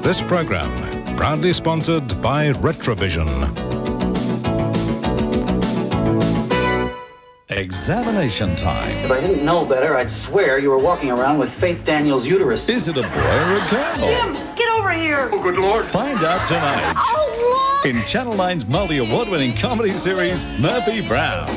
This program proudly sponsored by Retrovision. Examination time. If I didn't know better, I'd swear you were walking around with Faith Daniels' uterus. Is it a boy or a girl? Jim, get over here! Oh, good Lord. Find out tonight. Oh, Lord! In Channel 9's multi-award-winning comedy series, Murphy Brown.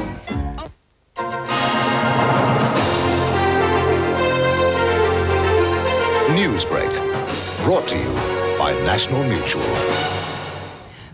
Newsbreak, brought to you by National Mutual.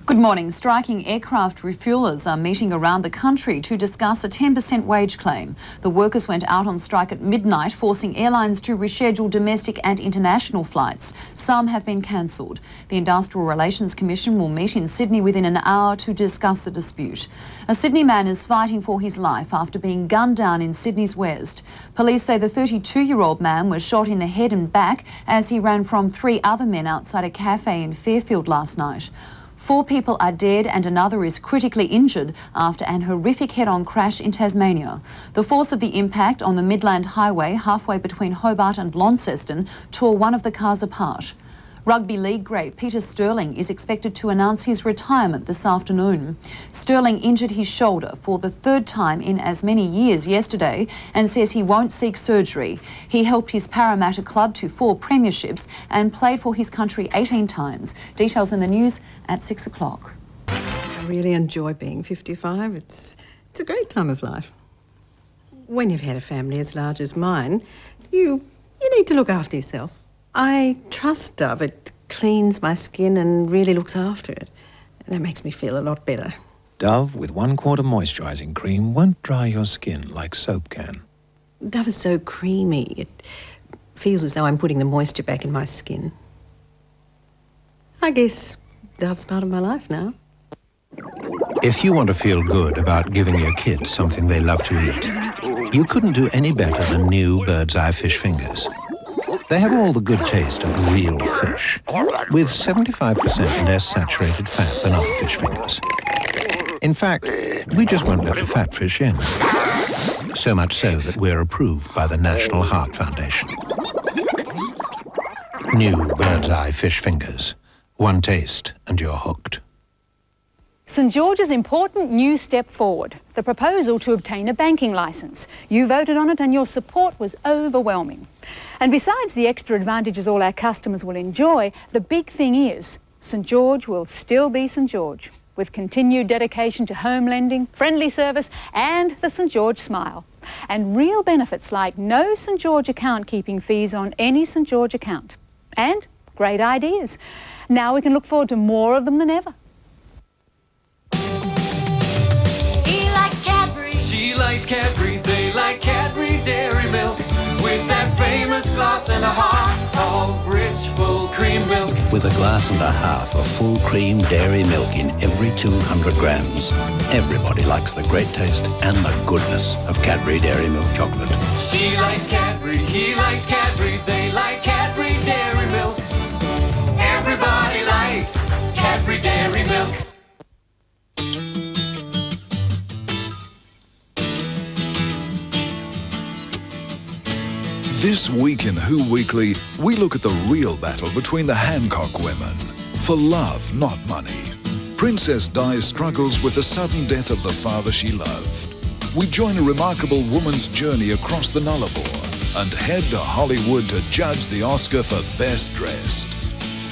Good morning. Striking aircraft refuelers are meeting around the country to discuss a 10% wage claim. The workers went out on strike at midnight, forcing airlines to reschedule domestic and international flights. Some have been cancelled. The Industrial Relations Commission will meet in Sydney within an hour to discuss the dispute. A Sydney man is fighting for his life after being gunned down in Sydney's west. Police say the 32-year-old man was shot in the head and back as he ran from 3 other men outside a cafe in Fairfield last night. 4 people are dead and another is critically injured after an horrific head-on crash in Tasmania. The force of the impact on the Midland Highway halfway between Hobart and Launceston tore one of the cars apart. Rugby league great Peter Sterling is expected to announce his retirement this afternoon. Sterling injured his shoulder for the 3rd time in as many years yesterday and says he won't seek surgery. He helped his Parramatta club to 4 premierships and played for his country 18 times. Details in the news at 6 o'clock. I really enjoy being 55. It's a great time of life. When you've had a family as large as mine, you need to look after yourself. I trust Dove. It cleans my skin and really looks after it. And that makes me feel a lot better. Dove with 1/4 moisturising cream won't dry your skin like soap can. Dove is so creamy. It feels as though I'm putting the moisture back in my skin. I guess Dove's part of my life now. If you want to feel good about giving your kids something they love to eat, you couldn't do any better than new Bird's Eye fish fingers. They have all the good taste of real fish, with 75% less saturated fat than other fish fingers. In fact, we just won't let the fat fish in. So much so that we're approved by the National Heart Foundation. New Bird's Eye fish fingers. One taste and you're hooked. St George's important new step forward, the proposal to obtain a banking licence. You voted on it and your support was overwhelming. And besides the extra advantages all our customers will enjoy, the big thing is St George will still be St George, with continued dedication to home lending, friendly service and the St George smile. And real benefits like no St George account keeping fees on any St George account. And great ideas. Now we can look forward to more of them than ever. She likes Cadbury, they like Cadbury Dairy Milk, with that famous glass and a half of rich full cream milk. With a glass and a half of full cream dairy milk in every 200 grams. Everybody likes the great taste and the goodness of Cadbury Dairy Milk chocolate. She likes Cadbury, he likes Cadbury, they like Cadbury Dairy Milk. Everybody likes Cadbury Dairy Milk. This week in Who Weekly, we look at the real battle between the Hancock women. For love, not money. Princess Di struggles with the sudden death of the father she loved. We join a remarkable woman's journey across the Nullarbor and head to Hollywood to judge the Oscar for Best Dressed.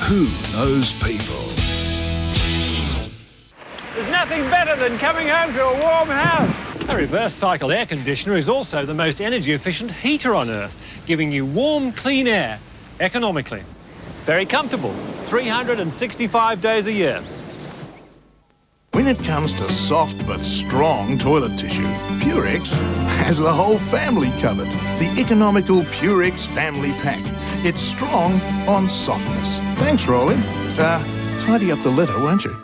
Who knows people? There's nothing better than coming home to a warm house. A reverse cycle air conditioner is also the most energy efficient heater on Earth, giving you warm, clean air, economically. Very comfortable, 365 days a year. When it comes to soft but strong toilet tissue, Purex has the whole family covered. The economical Purex Family Pack. It's strong on softness. Thanks, Rolly. Tidy up the litter, won't you?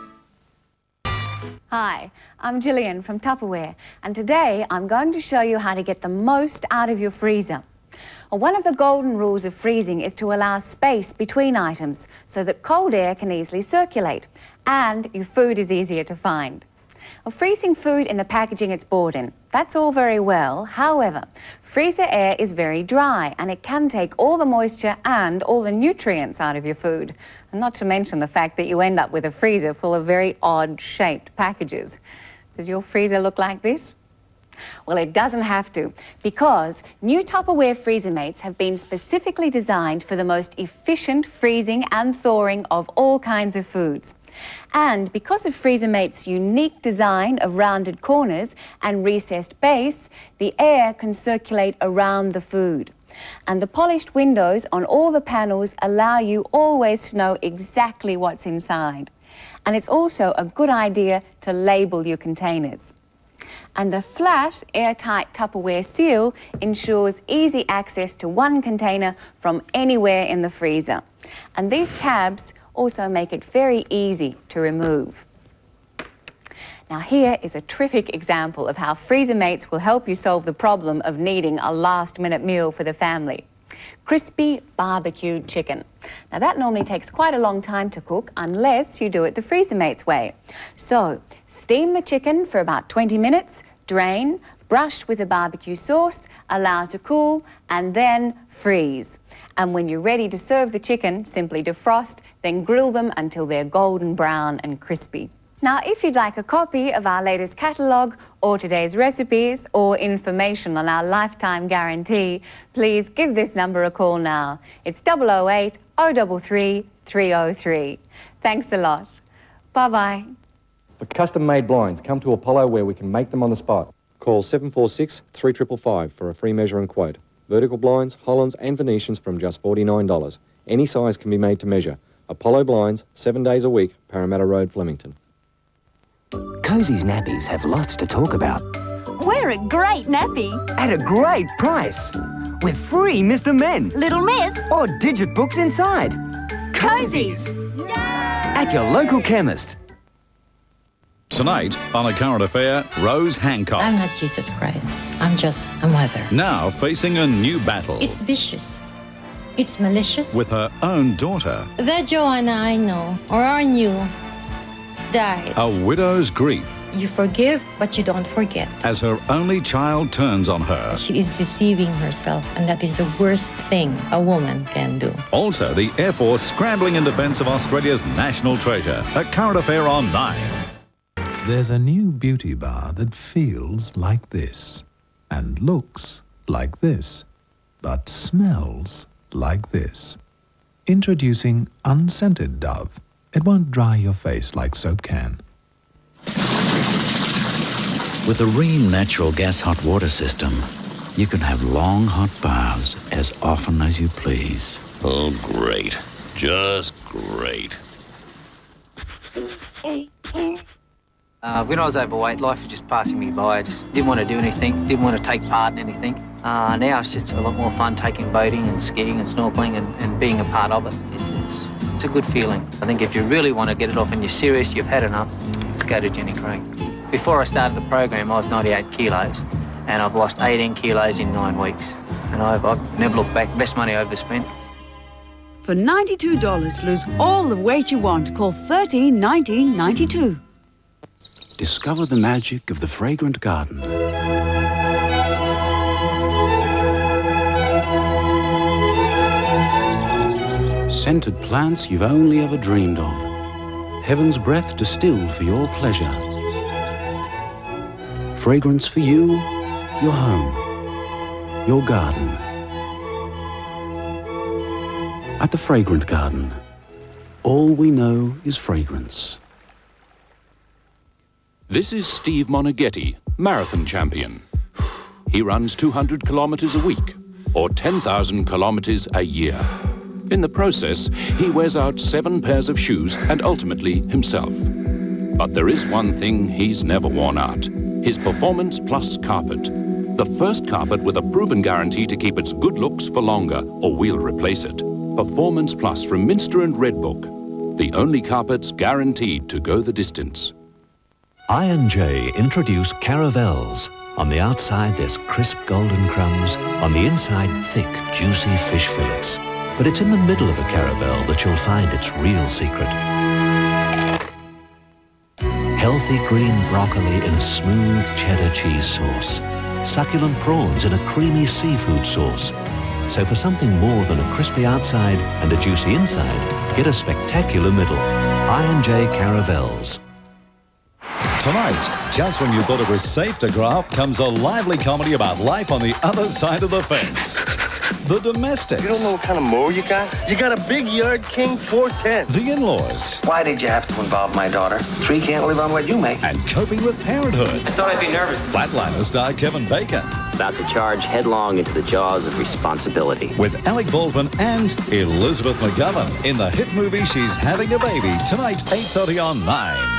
Hi, I'm Gillian from Tupperware, and today I'm going to show you how to get the most out of your freezer. Well, one of the golden rules of freezing is to allow space between items so that cold air can easily circulate and your food is easier to find. Well, freezing food in the packaging it's bought in, that's all very well. However, freezer air is very dry and it can take all the moisture and all the nutrients out of your food. And not to mention the fact that you end up with a freezer full of very odd-shaped packages. Does your freezer look like this? Well, it doesn't have to, because new Tupperware freezer mates have been specifically designed for the most efficient freezing and thawing of all kinds of foods. And because of freezer mate's unique design of rounded corners and recessed base, the air can circulate around the food. And the polished windows on all the panels allow you always to know exactly what's inside. And it's also a good idea to label your containers. And the flat, airtight Tupperware seal ensures easy access to one container from anywhere in the freezer. And these tabs also make it very easy to remove. Now here is a terrific example of how freezer mates will help you solve the problem of needing a last-minute meal for the family. Crispy barbecued chicken. Now that normally takes quite a long time to cook unless you do it the freezer mates way. So steam the chicken for about 20 minutes, drain, brush with a barbecue sauce, allow to cool, and then freeze. And when you're ready to serve the chicken, simply defrost, then grill them until they're golden brown and crispy. Now, if you'd like a copy of our latest catalogue or today's recipes or information on our lifetime guarantee, please give this number a call now. It's 008 033 303. Thanks a lot. Bye-bye. For custom-made blinds, come to Apollo where we can make them on the spot. Call 746 3555 for a free measure and quote. Vertical blinds, Hollands and Venetians from just $49. Any size can be made to measure. Apollo Blinds, 7 days a week, Parramatta Road, Flemington. Cosies nappies have lots to talk about. We're a great nappy. At a great price. With free Mr. Men. Little Miss. Or digit books inside. Cosies. At your local chemist. Tonight on A Current Affair, Rose Hancock. I'm not Jesus Christ. I'm just a mother. Now facing a new battle. It's vicious. It's malicious. With her own daughter. That Joanna I know, or I knew, died. A widow's grief. You forgive, but you don't forget. As her only child turns on her. She is deceiving herself, and that is the worst thing a woman can do. Also, the Air Force scrambling in defence of Australia's national treasure. A Current Affair on 9. There's a new beauty bar that feels like this, and looks like this, but smells like this. Introducing unscented Dove. It won't dry your face like soap can. With the Ream natural gas hot water system, you can have long hot baths as often as you please. Oh, great. Just great. When I was overweight, life was just passing me by. I just didn't want to do anything, didn't want to take part in anything. Now it's just a lot more fun taking boating and skiing and snorkeling and being a part of it. It's a good feeling. I think if you really want to get it off and you're serious, you've had enough, go to Jenny Craig. Before I started the program, I was 98 kilos, and I've lost 18 kilos in 9 weeks. And I've never looked back. Best money I ever spent. For $92, lose all the weight you want. Call 13 19 92. Discover the magic of the Fragrant Garden. Scented plants you've only ever dreamed of. Heaven's breath distilled for your pleasure. Fragrance for you, your home, your garden. At the Fragrant Garden, all we know is fragrance. This is Steve Monaghetti, marathon champion. He runs 200 kilometers a week, or 10,000 kilometers a year. In the process, he wears out 7 pairs of shoes and ultimately himself. But there is one thing he's never worn out, his Performance Plus carpet. The first carpet with a proven guarantee to keep its good looks for longer, or we'll replace it. Performance Plus from Minster and Redbook. The only carpets guaranteed to go the distance. I&J introduce Caravelles. On the outside, there's crisp golden crumbs. On the inside, thick, juicy fish fillets. But it's in the middle of a caravelle that you'll find its real secret. healthy green broccoli in a smooth cheddar cheese sauce, succulent prawns in a creamy seafood sauce. So for something more than a crispy outside and a juicy inside, get a spectacular middle. I&J Caravelles. Tonight, just when you thought it was safe to grow up, comes a lively comedy about life on the other side of the fence. The domestics. You don't know what kind of mower you got? You got a big Yard King 410. The in-laws. Why did you have to involve my daughter? Three can't live on what you make. And coping with parenthood. I thought I'd be nervous. Flatliner star Kevin Bacon. About to charge headlong into the jaws of responsibility. With Alec Baldwin and Elizabeth McGovern in the hit movie She's Having a Baby, tonight, 8:30 on 9.